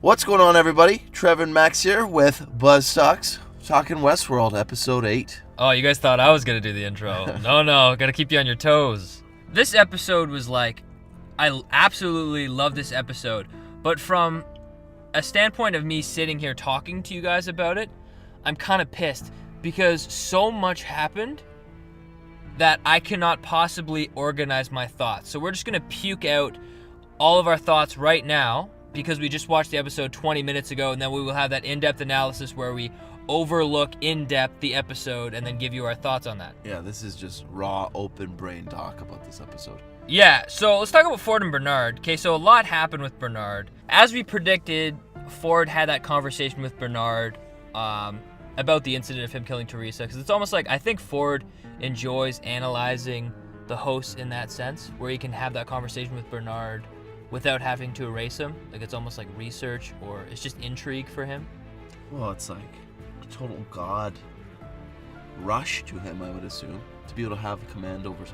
What's going on, everybody? Trevor and Max here with BuzzTox, talking Westworld, episode 8. Oh, you guys thought I was going to do the intro. No, got to keep you on your toes. This episode was like, I absolutely love this episode, but from a standpoint of me sitting here talking to you guys about it, I'm kind of pissed because so much happened that I cannot possibly organize my thoughts. So we're just going to puke out all of our thoughts right now, because we just watched the episode 20 minutes ago, and then we will have that in-depth analysis where we overlook in-depth the episode and then give you our thoughts on that. Yeah, this is just raw, open brain talk about this episode. Yeah, so let's talk about Ford and Bernard. Okay, so a lot happened with Bernard. As we predicted, Ford had that conversation with Bernard about the incident of him killing Teresa, because it's almost like, I think Ford enjoys analyzing the host in that sense, where he can have that conversation with Bernard without having to erase him. Like, it's almost like research, or it's just intrigue for him. Well, it's like a total god rush to him, I would assume, to be able to have command over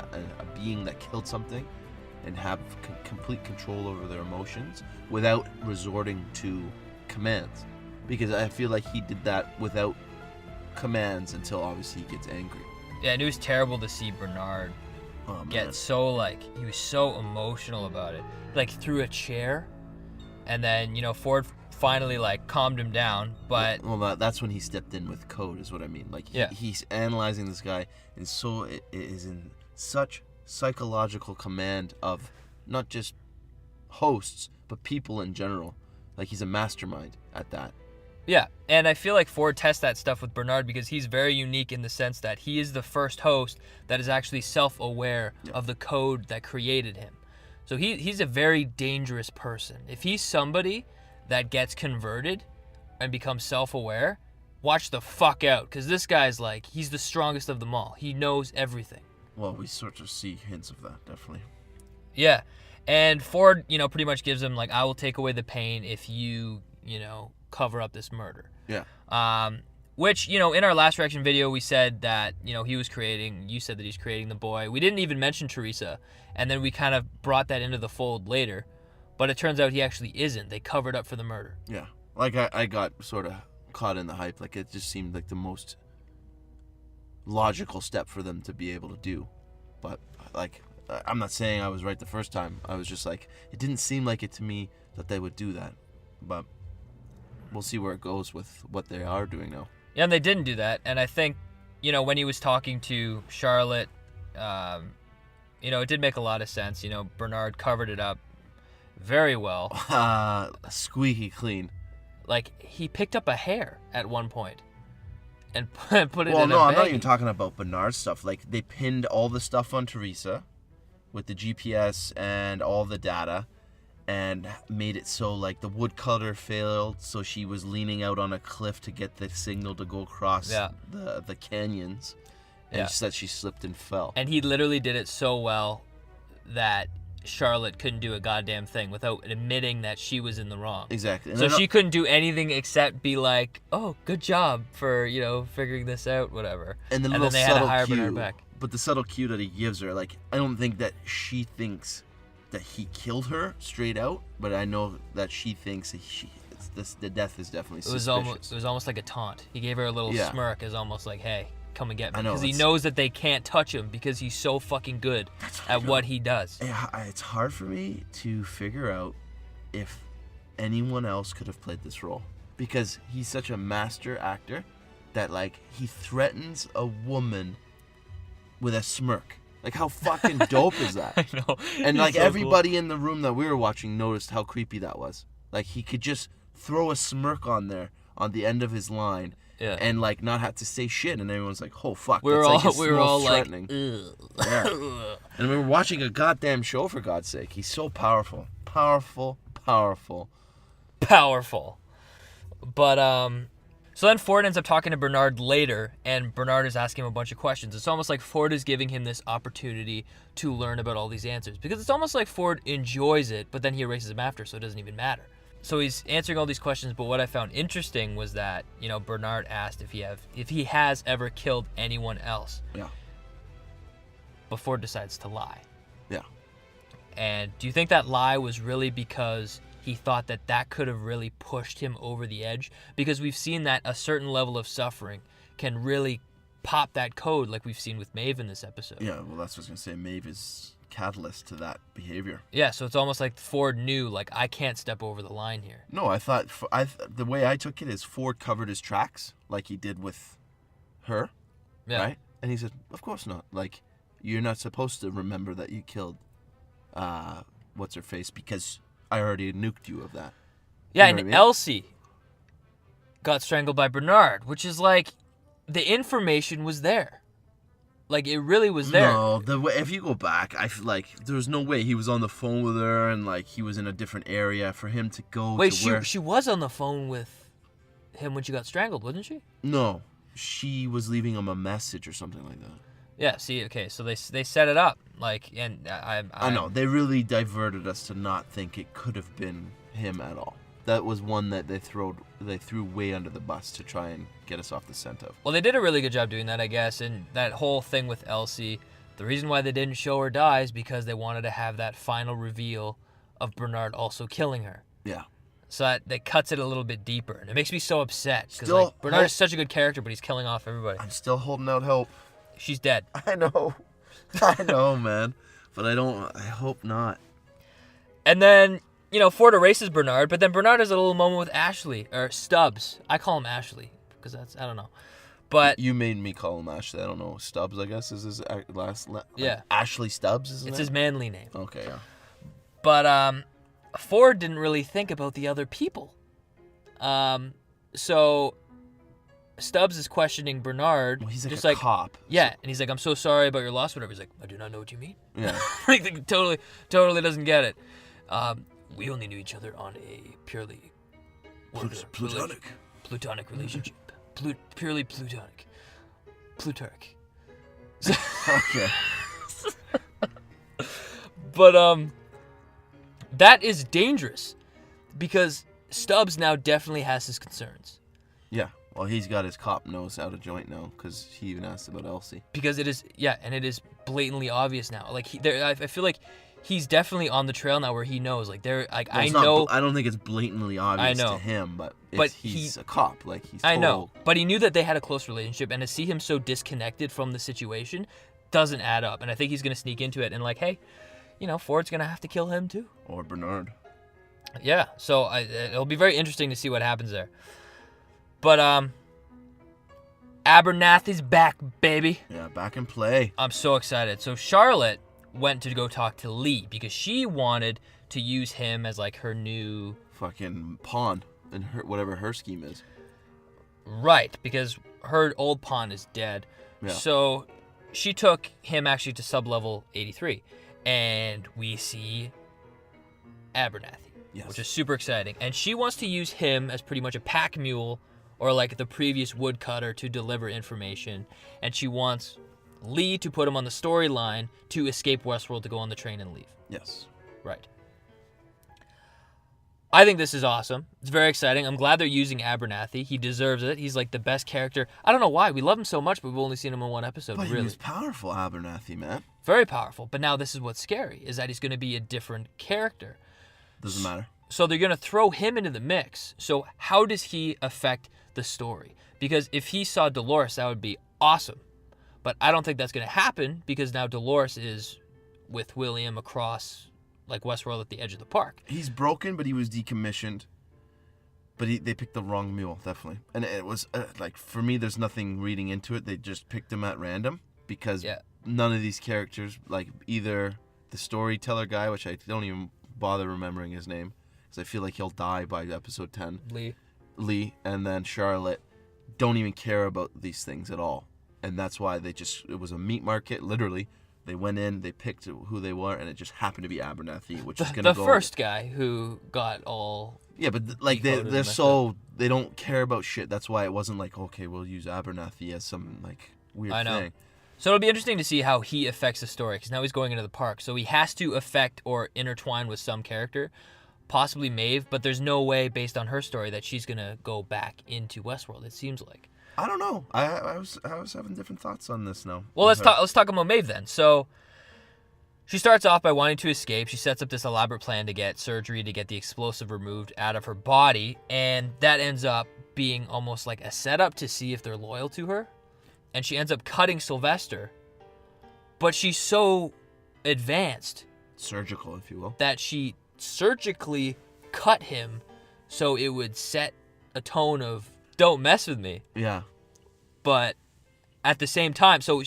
a being that killed something and have complete control over their emotions without resorting to commands. Because I feel like he did that without commands until obviously he gets angry. Yeah, and it was terrible to see Bernard get so, like, he was so emotional about it. Like, threw a chair, and then, you know, Ford finally, like, calmed him down, but... Well, that's when he stepped in with code, is what I mean. Like, he's analyzing this guy, and so it is in such psychological command of not just hosts, but people in general. Like, he's a mastermind at that. Yeah, and I feel like Ford tests that stuff with Bernard because he's very unique in the sense that he is the first host that is actually self-aware of the code that created him. So he's a very dangerous person. If he's somebody that gets converted and becomes self-aware, watch the fuck out, because this guy's like, he's the strongest of them all. He knows everything. Well, we sort of see hints of that, definitely. Yeah, and Ford, you know, pretty much gives him, like, I will take away the pain if you know, cover up this murder. Yeah. Which, you know, in our last reaction video, we said that, you know, you said that he's creating the boy. We didn't even mention Teresa, and then we kind of brought that into the fold later, but it turns out he actually isn't. They covered up for the murder. Yeah. Like, I got sort of caught in the hype. Like, it just seemed like the most logical step for them to be able to do. But, like, I'm not saying I was right the first time. I was just like, it didn't seem like it to me that they would do that. But we'll see where it goes with what they are doing now. Yeah, and they didn't do that. And I think, you know, when he was talking to Charlotte, you know, it did make a lot of sense. You know, Bernard covered it up very well. Squeaky clean. Like, he picked up a hair at one point and put it in a Well, no, I'm not baggie. even talking about Bernard stuff. Like, they pinned all the stuff on Teresa with the GPS and all the data, and made it so, like, the woodcutter failed, so she was leaning out on a cliff to get the signal to go across the canyons, and that she slipped and fell. And he literally did it so well that Charlotte couldn't do a goddamn thing without admitting that she was in the wrong. Exactly. And so she couldn't do anything except be like, oh, good job for, you know, figuring this out, whatever. And then they had to hire Bernard back. But the subtle cue that he gives her, like, I don't think that she thinks that he killed her straight out, but I know that she thinks that the death is definitely suspicious. It was almost like a taunt. He gave her a little smirk, as almost like, hey, come and get me. Because he knows that they can't touch him because he's so fucking good at what he does. It's hard for me to figure out if anyone else could have played this role, because he's such a master actor that, like, he threatens a woman with a smirk. Like, how fucking dope is that? I know. And, like, so everybody cool. in the room that we were watching noticed how creepy that was. Like, he could just throw a smirk on there on the end of his line, and, like, not have to say shit, and everyone's like, oh, fuck. We were all threatening. Like, yeah. And we were watching a goddamn show, for God's sake. He's so powerful. Powerful. But, so then Ford ends up talking to Bernard later, and Bernard is asking him a bunch of questions. It's almost like Ford is giving him this opportunity to learn about all these answers, because it's almost like Ford enjoys it, but then he erases them after, so it doesn't even matter. So he's answering all these questions, but what I found interesting was that, you know, Bernard asked if he has ever killed anyone else. Yeah. But Ford decides to lie. Yeah. And do you think that lie was really because he thought that could have really pushed him over the edge, because we've seen that a certain level of suffering can really pop that code, like we've seen with Maeve in this episode. Yeah, well, that's what I was going to say. Maeve is catalyst to that behavior. Yeah, so it's almost like Ford knew, like, I can't step over the line here. No, I thought, the way I took it is Ford covered his tracks like he did with her, right? And he said, of course not. Like, you're not supposed to remember that you killed, what's-her-face, because I already nuked you of that. Yeah, you know and what I mean? Elsie got strangled by Bernard, which is like, the information was there. Like, it really was there. No, if you go back, I feel like there was no way he was on the phone with her and like he was in a different area for him to go. Wait, to where... she was on the phone with him when she got strangled, wasn't she? No, she was leaving him a message or something like that. Yeah. See, okay, so they set it up, like, and I know they really diverted us to not think it could have been him at all. That was one that they threw way under the bus to try and get us off the scent of. Well, they did a really good job doing that, I guess, and that whole thing with Elsie, the reason why they didn't show her die is because they wanted to have that final reveal of Bernard also killing her. Yeah. So that cuts it a little bit deeper, and it makes me so upset, because like, Bernard is such a good character, but he's killing off everybody. I'm still holding out hope. She's dead. I know, man, but I hope not. And then, you know, Ford erases Bernard, but then Bernard has a little moment with Ashley, or Stubbs. I call him Ashley, because I don't know. But you made me call him Ashley. I don't know. Stubbs, I guess, is his last. Yeah. Ashley Stubbs, isn't it? It's his manly name. Okay, yeah. But Ford didn't really think about the other people. So Stubbs is questioning Bernard. Well, he's like just a cop. Yeah, and he's like, I'm so sorry about your loss, whatever. He's like, I do not know what you mean. Yeah. Like, totally doesn't get it. We only knew each other on a purely platonic relationship. Purely plutonic. Plutarch. Okay. But that is dangerous, because Stubbs now definitely has his concerns. Yeah. Well, he's got his cop nose out of joint now, because he even asked about Elsie. Because it is, and it is blatantly obvious now. Like, I feel like he's definitely on the trail now, where he knows, like, well, I know. I don't think it's blatantly obvious to him, but he's a cop. Like, he's. I know, but he knew that they had a close relationship, and to see him so disconnected from the situation doesn't add up. And I think he's gonna sneak into it and like, hey, you know, Ford's gonna have to kill him too. Or Bernard. Yeah, so it'll be very interesting to see what happens there. But Abernathy's back, baby. Yeah, back in play. I'm so excited. So Charlotte went to go talk to Lee because she wanted to use him as like her new fucking pawn in her whatever her scheme is. Right, because her old pawn is dead. Yeah. So she took him actually to sub-level 83, and we see Abernathy, which is super exciting. And she wants to use him as pretty much a pack mule, or like the previous woodcutter, to deliver information. And she wants Lee to put him on the storyline to escape Westworld, to go on the train and leave. Yes. Right. I think this is awesome. It's very exciting. I'm glad they're using Abernathy. He deserves it. He's like the best character. I don't know why. We love him so much, but we've only seen him in one episode. But really. He was powerful, Abernathy, man. Very powerful. But now this is what's scary, is that he's going to be a different character. Doesn't matter. So they're going to throw him into the mix. So how does he affect the story? Because if he saw Dolores, that would be awesome. But I don't think that's going to happen, because now Dolores is with William across like Westworld at the edge of the park. He's broken, but he was decommissioned. But they picked the wrong mule, definitely. And it was, like, for me, there's nothing reading into it. They just picked him at random. Because none of these characters, like, either the storyteller guy, which I don't even bother remembering his name, because I feel like he'll die by episode 10. Lee, and then Charlotte, don't even care about these things at all. And that's why it was a meat market, literally. They went in, they picked who they were, and it just happened to be Abernathy, which is going to go... The first guy who got all... Yeah, but like they don't care about shit. That's why it wasn't like, okay, we'll use Abernathy as some like weird thing. So it'll be interesting to see how he affects the story, because now he's going into the park. So he has to affect or intertwine with some character, possibly Maeve, but there's no way, based on her story, that she's going to go back into Westworld, it seems like. I don't know. I was having different thoughts on this now. Well, let's talk about Maeve then. So She starts off by wanting to escape. She sets up this elaborate plan to get surgery to get the explosive removed out of her body, and that ends up being almost like a setup to see if they're loyal to her. And she ends up cutting Sylvester, but she's so advanced, surgical, if you will, that she surgically cut him so it would set a tone of don't mess with me. Yeah. But at the same time, so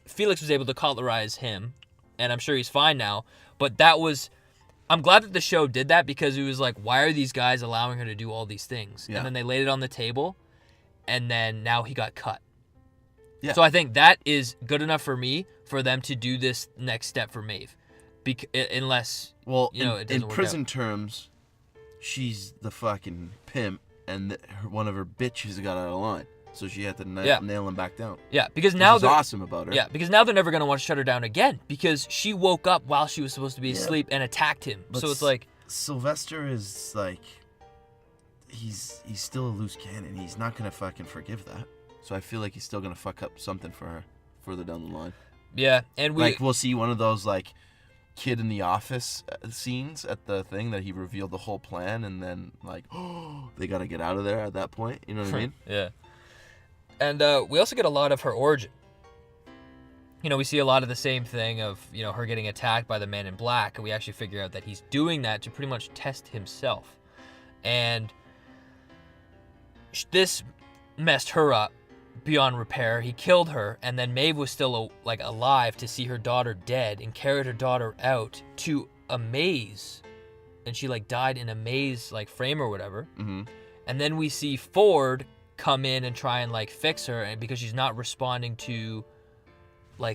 Felix was able to cauterize him, and I'm sure he's fine now. But I'm glad that the show did that, because it was like, why are these guys allowing her to do all these things? Yeah. And then they laid it on the table, and then now he got cut. Yeah. So I think that is good enough for me for them to do this next step for Maeve. Unless, well, it doesn't in work prison out. terms, she's the fucking pimp, and one of her bitches got out of line. So she had to nail him back down. Yeah, because now they're awesome about her. Yeah, because now they're never gonna want to shut her down again, because she woke up while she was supposed to be asleep and attacked him. But so it's like Sylvester is like, he's still a loose cannon. He's not gonna fucking forgive that. So I feel like he's still gonna fuck up something for her further down the line. Yeah, and we'll see one of those like kid in the office scenes at the thing that he revealed the whole plan, and then like, oh, they gotta get out of there at that point. You know what I mean? Yeah. And we also get a lot of her origin. We see a lot of the same thing of, her getting attacked by the Man in Black, and we actually figure out that he's doing that to pretty much test himself. And this messed her up beyond repair. He killed her, and then Maeve was still alive to see her daughter dead, and carried her daughter out to a maze, and she died in a maze frame or whatever. Mm-hmm. And then we see Ford come in and try and fix her, and because she's not responding to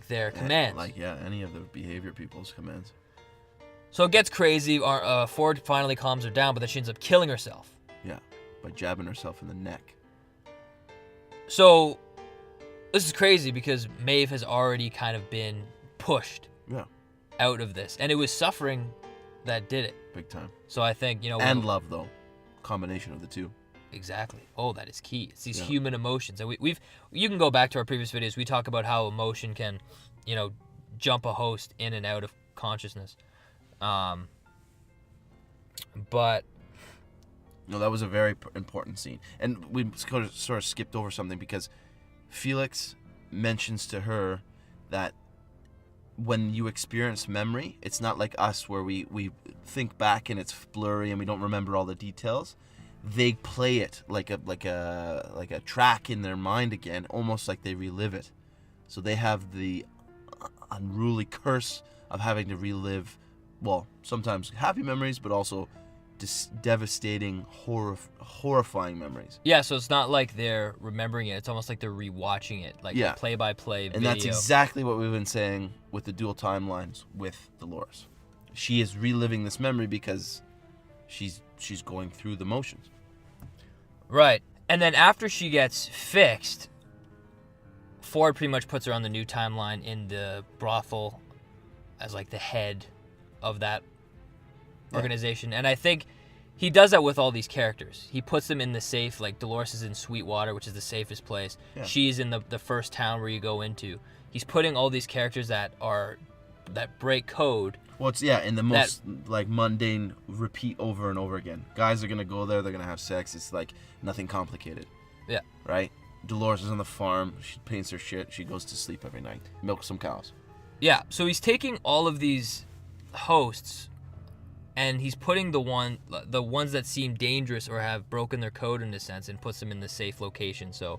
their commands. Any of the behavior people's commands. So it gets crazy. Ford finally calms her down, but then she ends up killing herself. Yeah, by jabbing herself in the neck. So this is crazy, because Maeve has already kind of been pushed out of this, and it was suffering that did it. Big time. So I think, and love, though. Combination of the two. Exactly. Oh, that is key. It's these human emotions. And you can go back to our previous videos. We talk about how emotion can, jump a host in and out of consciousness. But no, that was a very important scene. And we sort of skipped over something, because Felix mentions to her that when you experience memory, it's not like us where we think back and it's blurry and we don't remember all the details. They play it like a track in their mind again, almost like they relive it. So they have the unruly curse of having to relive, well, sometimes happy memories, but also devastating, horrifying memories. Yeah, so it's not like they're remembering it. It's almost like they're rewatching it, a play-by-play video. And that's exactly what we've been saying with the dual timelines with Dolores. She is reliving this memory because she's going through the motions. Right. And then after she gets fixed, Ford pretty much puts her on the new timeline in the brothel as the head of that organization. And I think he does that with all these characters. He puts them in the safe, Dolores is in Sweetwater, which is the safest place. Yeah. She's in the first town where you go into. He's putting all these characters that break code. Well, it's in the most mundane, repeat over and over again. Guys are gonna go there, they're gonna have sex. It's nothing complicated. Yeah. Right? Dolores is on the farm. She paints her shit. She goes to sleep every night. Milks some cows. Yeah. So he's taking all of these hosts, and he's putting the ones that seem dangerous or have broken their code in a sense, and puts them in the safe location so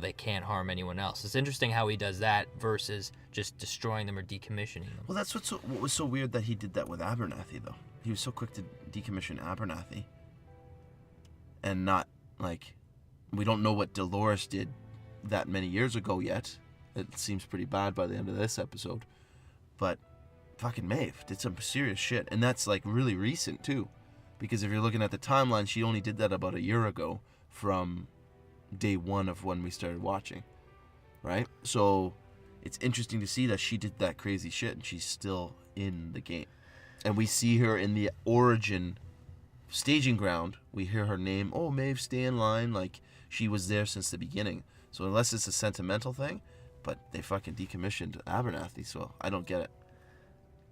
they can't harm anyone else. It's interesting how he does that versus just destroying them or decommissioning them. Well, that's what was so weird that he did that with Abernathy, though. He was so quick to decommission Abernathy, and not we don't know what Dolores did that many years ago yet. It seems pretty bad by the end of this episode, but fucking Maeve did some serious shit, and that's really recent too, because if you're looking at the timeline, she only did that about a year ago from day one of when we started watching, right? So it's interesting to see that she did that crazy shit and she's still in the game, and we see her in the origin staging ground. We hear her name, oh, Maeve, stay in line, she was there since the beginning. So unless it's a sentimental thing, but they fucking decommissioned Abernathy, so I don't get it.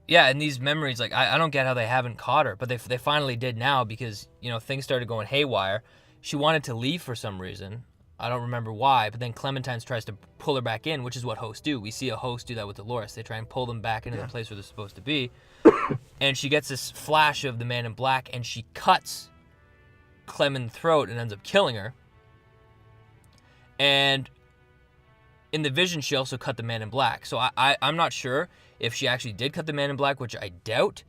Yeah, and these memories, like, I don't get how they haven't caught her, but they finally did now because, things started going haywire. She wanted to leave for some reason. I don't remember why, but then Clementine tries to pull her back in, which is what hosts do. We see a host do that with Dolores. They try and pull them back into the place where they're supposed to be. And she gets this flash of the Man in Black, and she cuts Clem in the throat and ends up killing her. And in the vision, she also cut the Man in Black. So I'm not sure if she actually did cut the Man in Black, which I doubt,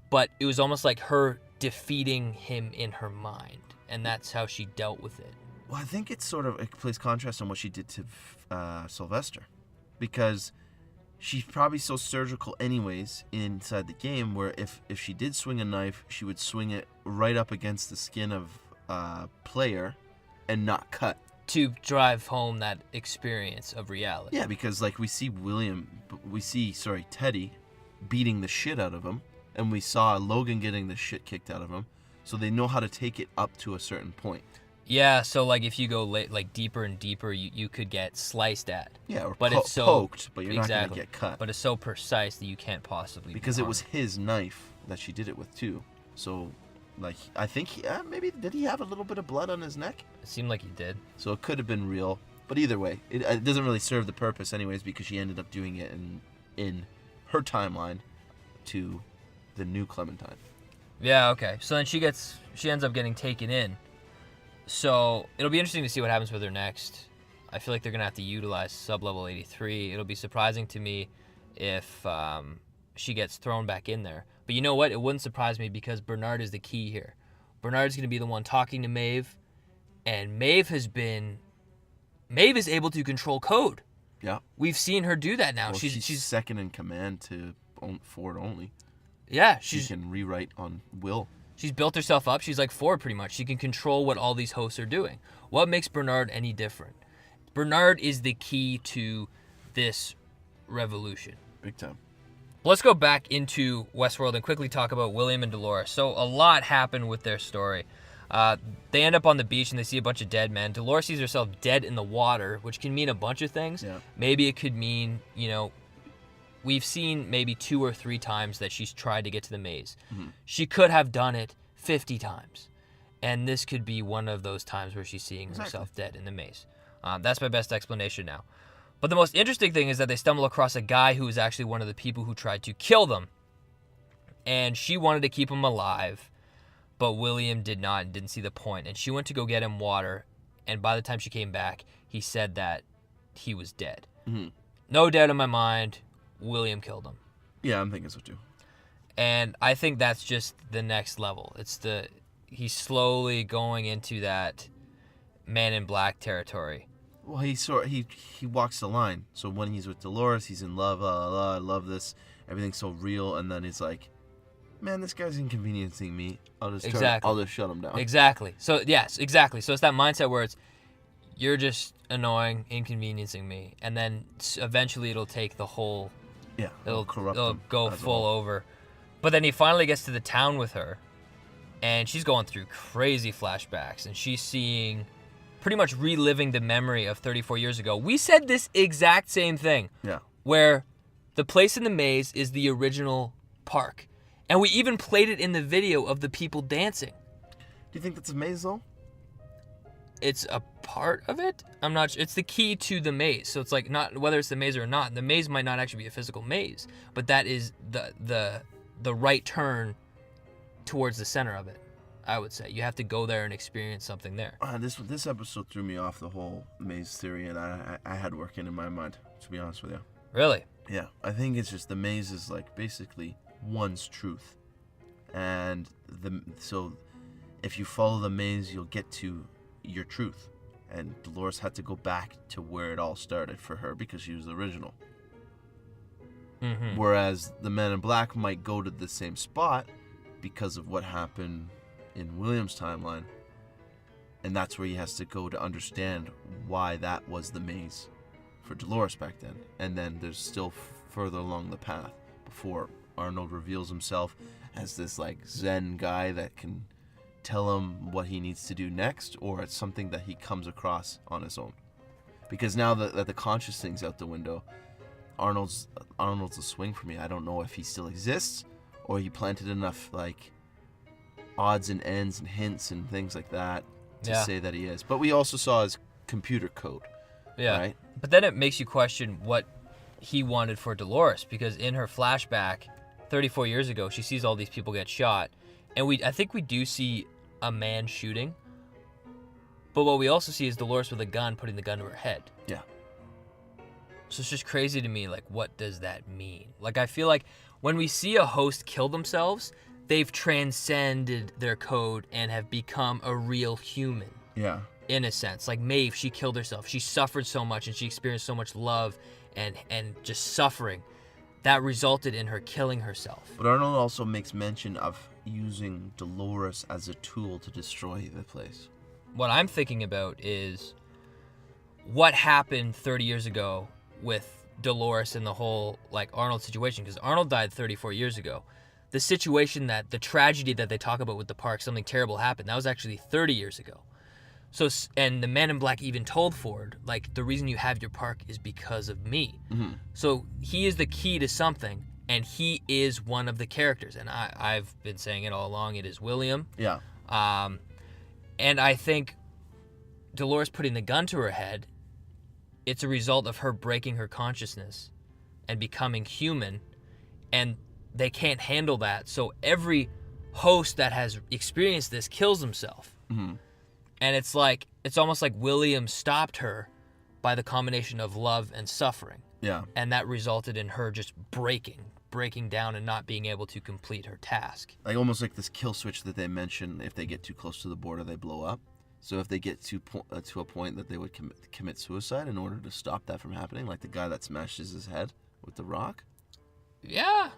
but it was almost like her defeating him in her mind, and that's how she dealt with it. Well, I think it plays contrast on what she did to Sylvester, because she's probably so surgical anyways inside the game, where if she did swing a knife, she would swing it right up against the skin of player and not cut. To drive home that experience of reality. Yeah, because like we see Teddy beating the shit out of him, and we saw Logan getting the shit kicked out of him, so they know how to take it up to a certain point. Yeah, so like if you go like deeper and deeper, you could get sliced at. Yeah, or it's so, poked, but you're not going to get cut. But it's so precise that you can't possibly because it was his knife that she did it with too. So, like, I think maybe did he have a little bit of blood on his neck? It seemed like he did. So it could have been real. But either way, it doesn't really serve the purpose anyways, because she ended up doing it in her timeline to the new Clementine. Yeah, okay. So then she ends up getting taken in. So it'll be interesting to see what happens with her next. I feel like they're going to have to utilize sub-level 83. It'll be surprising to me if she gets thrown back in there. But you know what? It wouldn't surprise me because Bernard is the key here. Bernard's going to be the one talking to Maeve, and Maeve is able to control code. Yeah. We've seen her do that now. Well, she's second in command to Ford only. Yeah. She can rewrite on will. She's built herself up. She's like Ford pretty much. She can control what all these hosts are doing. What makes Bernard any different? Bernard is the key to this revolution. Big time. Let's go back into Westworld and quickly talk about William and Dolores. So a lot happened with their story. They end up on the beach and they see a bunch of dead men. Dolores sees herself dead in the water, which can mean a bunch of things. Yeah. Maybe it could mean, we've seen maybe 2 or 3 times that she's tried to get to the maze. Mm-hmm. She could have done it 50 times. And this could be one of those times where she's seeing herself dead in the maze. That's my best explanation now. But the most interesting thing is that they stumble across a guy who was actually one of the people who tried to kill them. And she wanted to keep him alive, but William did not and didn't see the point. And she went to go get him water, and by the time she came back, he said that he was dead. Mm-hmm. No doubt in my mind, William killed him. Yeah, I'm thinking so too. And I think that's just the next level. He's slowly going into that Man in Black territory. Well, he walks the line. So when he's with Dolores, he's in love. I love this. Everything's so real. And then he's like, man, this guy's inconveniencing me. I'll just shut him down. Exactly. So yes, exactly. So it's that mindset where you're just annoying, inconveniencing me, and then eventually it'll take the whole. Yeah. It'll corrupt. Go full over. But then he finally gets to the town with her, and she's going through crazy flashbacks, and she's seeing. Pretty much reliving the memory of 34 years ago. We said this exact same thing. Yeah. Where the place in the maze is the original park. And we even played it in the video of the people dancing. Do you think that's a maze, though? It's a part of it? I'm not sure. It's the key to the maze. So it's like, not whether it's the maze or not. The maze might not actually be a physical maze. But that is the right turn towards the center of it. I would say you have to go there and experience something there. This episode threw me off the whole maze theory, and I had working in my mind, to be honest with you. Really? Yeah, I think it's just the maze is like basically one's truth, and so if you follow the maze, you'll get to your truth. And Dolores had to go back to where it all started for her because she was the original. Mm-hmm. Whereas the Man in Black might go to the same spot because of what happened in William's timeline, and that's where he has to go to understand why that was the maze for Dolores back then. And then there's still further along the path before Arnold reveals himself as this like Zen guy that can tell him what he needs to do next, or it's something that he comes across on his own. Because now that the conscious thing's out the window, Arnold's a swing for me. I don't know if he still exists or he planted enough like odds and ends and hints and things like that to say that he is. But we also saw his computer code. Yeah. Right? But then it makes you question what he wanted for Dolores, because in her flashback 34 years ago, she sees all these people get shot, and I think we do see a man shooting. But what we also see is Dolores with a gun putting the gun to her head. Yeah. So it's just crazy to me, like, what does that mean? Like, I feel like when we see a host kill themselves, they've transcended their code and have become a real human. Yeah. In a sense. Like Maeve, she killed herself. She suffered so much and she experienced so much love and just suffering. That resulted in her killing herself. But Arnold also makes mention of using Dolores as a tool to destroy the place. What I'm thinking about is what happened 30 years ago with Dolores and the whole like Arnold situation, because Arnold died 34 years ago. The situation the tragedy that they talk about with the park, something terrible happened, that was actually 30 years ago. So, and the Man in Black even told Ford, like, the reason you have your park is because of me. Mm-hmm. So he is the key to something, and he is one of the characters. And I've been saying it all along, it is William. Yeah. And I think Dolores putting the gun to her head, it's a result of her breaking her consciousness and becoming human, and they can't handle that. So every host that has experienced this kills himself. Mm-hmm. And it's almost like William stopped her by the combination of love and suffering. Yeah. And that resulted in her just breaking down and not being able to complete her task. Like almost like this kill switch that they mention, if they get too close to the border, they blow up. So if they get to a point that they would commit suicide in order to stop that from happening, like the guy that smashes his head with the rock. Yeah.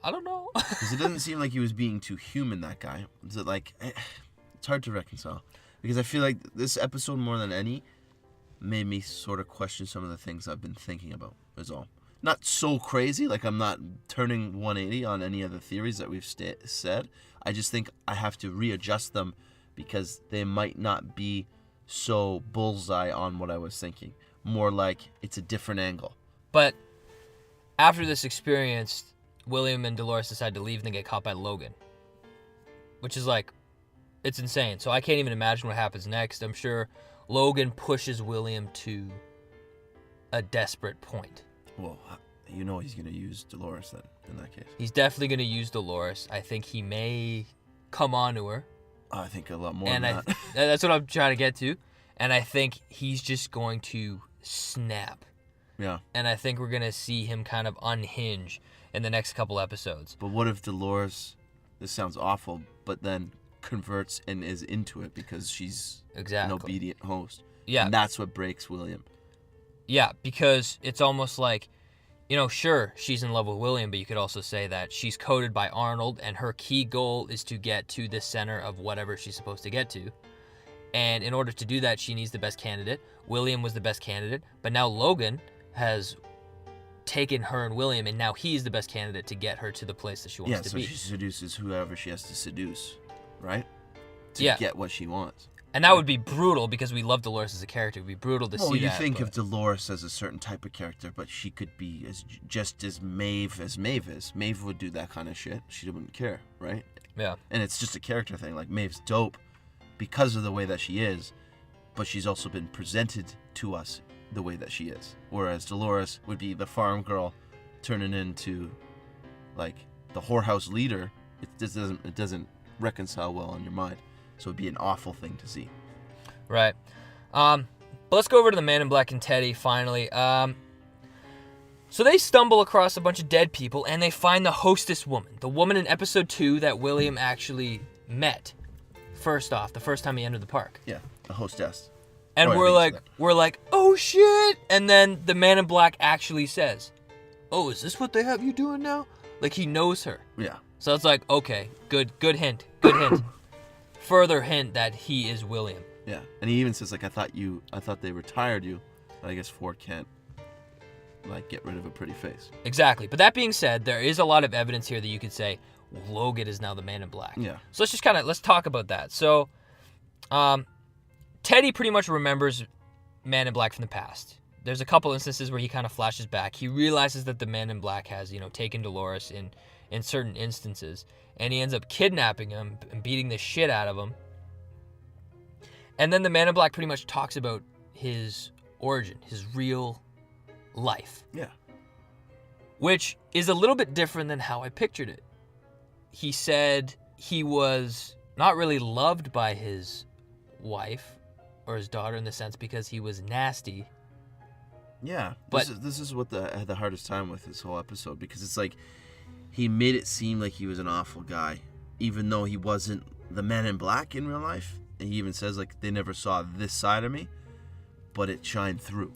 I don't know. Because it doesn't seem like he was being too human, that guy. Is it like... It's hard to reconcile. Because I feel like this episode, more than any, made me sort of question some of the things I've been thinking about, is all. Not so crazy, like I'm not turning 180 on any of the theories that we've said. I just think I have to readjust them because they might not be so bullseye on what I was thinking. More like it's a different angle. But after this experience, William and Dolores decide to leave and they get caught by Logan. Which is like... It's insane. So I can't even imagine what happens next. I'm sure Logan pushes William to a desperate point. Well, you know he's going to use Dolores then, in that case. He's definitely going to use Dolores. I think he may come on to her. I think a lot more and than that. That's what I'm trying to get to. And I think he's just going to snap. Yeah. And I think we're going to see him kind of unhinge in the next couple episodes. But what if Dolores, this sounds awful, but then converts and is into it because she's an obedient host. Yeah. And that's what breaks William. Yeah, because it's almost like, sure, she's in love with William, but you could also say that she's coded by Arnold, and her key goal is to get to the center of whatever she's supposed to get to. And in order to do that, she needs the best candidate. William was the best candidate, but now Logan has taken her and William, and now he's the best candidate to get her to the place that she wants to be. Yeah, so she seduces whoever she has to seduce, right? To get what she wants. And that would be brutal because we love Dolores as a character. It would be brutal to see that. Well, you think of Dolores as a certain type of character, but she could be just as Maeve is. Maeve would do that kind of shit. She wouldn't care, right? Yeah. And it's just a character thing. Like, Maeve's dope because of the way that she is, but she's also been presented to us the way that she is. Whereas Dolores would be the farm girl turning into, like, the whorehouse leader. It doesn't reconcile well in your mind. So it'd be an awful thing to see. Right. But let's go over to the Man in Black and Teddy finally. So they stumble across a bunch of dead people and they find the hostess woman. The woman in episode 2 that William actually met. First off, the first time he entered the park. Yeah, the hostess. And we're like, oh shit! And then the Man in Black actually says, oh, is this what they have you doing now? Like, he knows her. Yeah. So it's like, okay, good hint. Good hint. Further hint that he is William. Yeah, and he even says, like, I thought they retired you, but I guess Ford can't, like, get rid of a pretty face. Exactly. But that being said, there is a lot of evidence here that you could say Logan is now the Man in Black. Yeah. So let's talk about that. So, Teddy pretty much remembers Man in Black from the past. there's a couple instances where he kind of flashes back. He realizes that the Man in Black has, taken Dolores in certain instances, and he ends up kidnapping him and beating the shit out of him. And then the Man in Black pretty much talks about his origin, his real life. Yeah. Which is a little bit different than how I pictured it. He said he was not really loved by his wife or his daughter in the sense because he was nasty. Yeah, but this is what I had the hardest time with this whole episode, because it's like he made it seem like he was an awful guy, even though he wasn't the Man in Black in real life. And he even says like they never saw this side of me, but it shined through.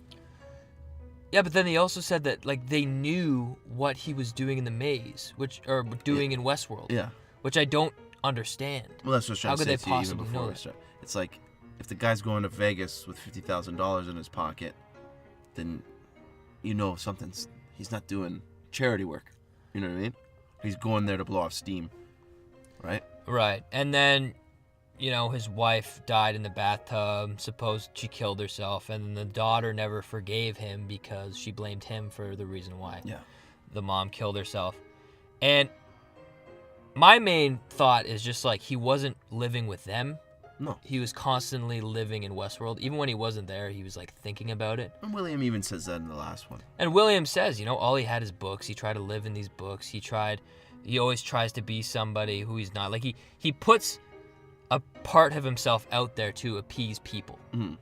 Yeah, but then he also said that like they knew what he was doing in the maze, in Westworld. Yeah. Which I don't understand. Well, that's what I was trying to say to you even before know we start. It's like if the guy's going to Vegas with $50,000 in his pocket, then he's not doing charity work. You know what I mean? He's going there to blow off steam, right? Right. And then, his wife died in the bathtub. Supposed she killed herself, and the daughter never forgave him because she blamed him for the reason why the mom killed herself. And my main thought is just like he wasn't living with them. No. He was constantly living in Westworld. Even when he wasn't there, he was like thinking about it. And William even says that in the last one. And William says, all he had is books. He tried to live in these books. He always tries to be somebody who he's not. Like he puts a part of himself out there to appease people. Mm-hmm.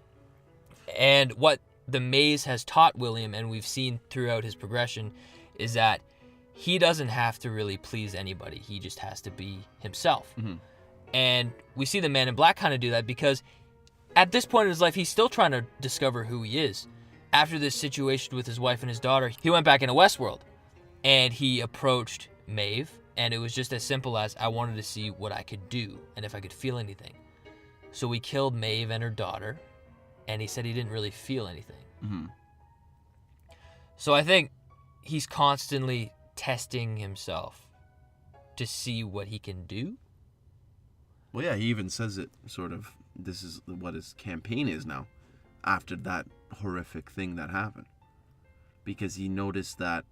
And what the maze has taught William, and we've seen throughout his progression, is that he doesn't have to really please anybody. He just has to be himself. Mm-hmm. And we see the Man in Black kind of do that because at this point in his life, he's still trying to discover who he is. After this situation with his wife and his daughter, he went back into Westworld and he approached Maeve, and it was just as simple as I wanted to see what I could do and if I could feel anything. So we killed Maeve and her daughter, and he said he didn't really feel anything. Mm-hmm. So I think he's constantly testing himself to see what he can do. Well, yeah, he even says it sort of, this is what his campaign is now, after that horrific thing that happened. Because he noticed that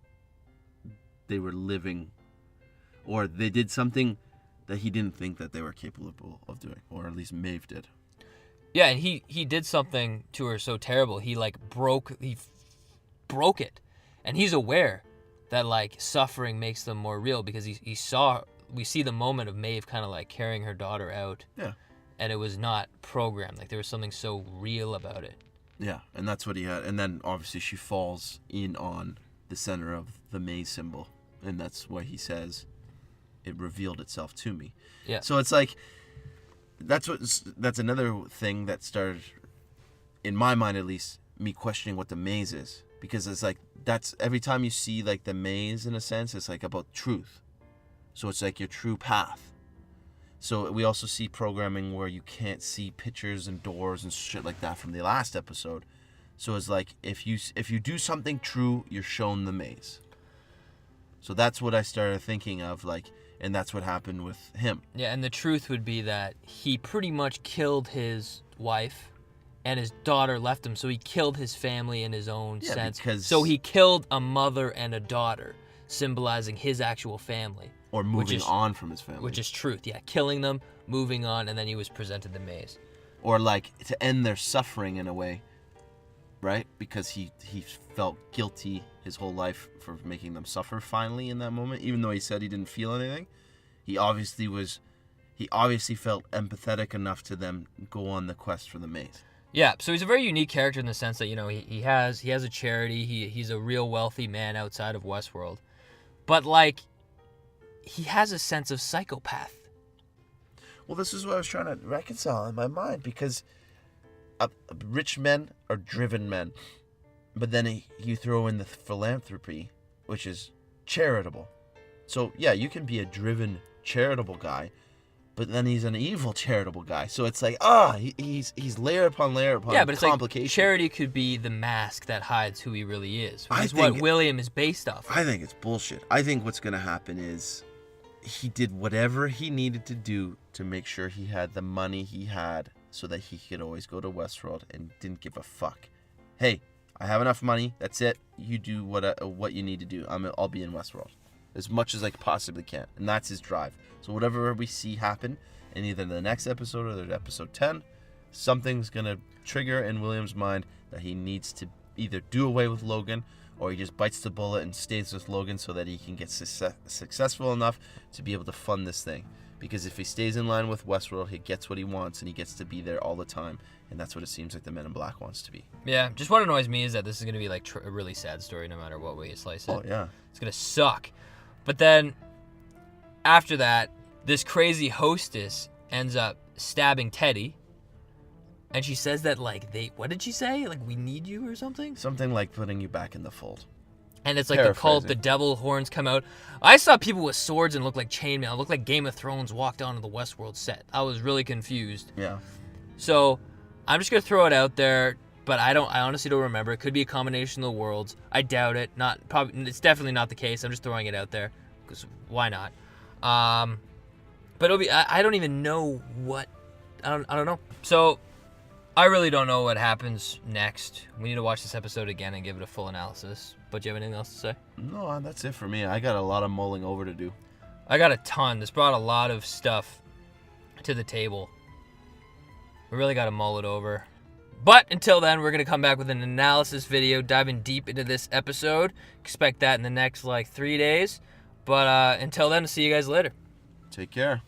they were living, or they did something that he didn't think that they were capable of doing, or at least Maeve did. Yeah, and he did something to her so terrible, he broke it. And he's aware that suffering makes them more real, because we see the moment of Maeve kind of carrying her daughter out. Yeah. And it was not programmed. There was something so real about it. Yeah, and that's what he had. And then obviously she falls in on the center of the maze symbol. And that's why he says, it revealed itself to me. Yeah. So it's that's another thing that started, in my mind at least, me questioning what the maze is. Because it's that's every time you see the maze, in a sense, it's about truth. So it's your true path. So we also see programming where you can't see pictures and doors and shit like that from the last episode. So it's if you do something true, you're shown the maze. So that's what I started thinking of, and that's what happened with him. Yeah, and the truth would be that he pretty much killed his wife, and his daughter left him, so he killed his family in his own sense. So he killed a mother and a daughter, symbolizing his actual family. Or moving on from his family. Which is truth, yeah. Killing them, moving on, and then he was presented the maze. Or to end their suffering in a way, right? Because he felt guilty his whole life for making them suffer finally in that moment. Even though he said he didn't feel anything, he obviously felt empathetic enough to them go on the quest for the maze. Yeah, so he's a very unique character in the sense that, he has a charity, he's a real wealthy man outside of Westworld. But he has a sense of psychopath. Well, this is what I was trying to reconcile in my mind, because rich men are driven men, but then you throw in the philanthropy, which is charitable. So yeah, you can be a driven charitable guy, but then he's an evil charitable guy. So it's he's layer upon layer upon complication. It's charity could be the mask that hides who he really is, which is what William is based off of. I think it's bullshit. I think what's going to happen is he did whatever he needed to do to make sure he had the money he had so that he could always go to Westworld and didn't give a fuck. Hey, I have enough money. That's it. You do what you need to do. I'll be in Westworld as much as I possibly can, and that's his drive. So whatever we see happen in either the next episode or the episode 10, something's gonna trigger in William's mind that he needs to either do away with Logan, or he just bites the bullet and stays with Logan so that he can get successful enough to be able to fund this thing. Because if he stays in line with Westworld, he gets what he wants, and he gets to be there all the time. And that's what it seems like the Men in Black wants to be. Yeah, just what annoys me is that this is going to be like a really sad story no matter what way you slice it. Oh, yeah. It's going to suck. But then, after that, this crazy hostess ends up stabbing Teddy. And she says that, like, what did she say? Like, we need you or something? Something like putting you back in the fold. And it's like the cult, the devil horns come out. I saw people with swords and looked like chainmail. It looked like Game of Thrones walked onto the Westworld set. I was really confused. Yeah. So, I'm just going to throw it out there, but I honestly don't remember. It could be a combination of the worlds. I doubt it. It's definitely not the case. I'm just throwing it out there, because why not? But it'll be, I don't even know what, I don't know. So, I really don't know what happens next. We need to watch this episode again and give it a full analysis. But do you have anything else to say? No, that's it for me. I got a lot of mulling over to do. I got a ton. This brought a lot of stuff to the table. We really got to mull it over. But until then, we're going to come back with an analysis video diving deep into this episode. Expect that in the next 3 days. But until then, I'll see you guys later. Take care.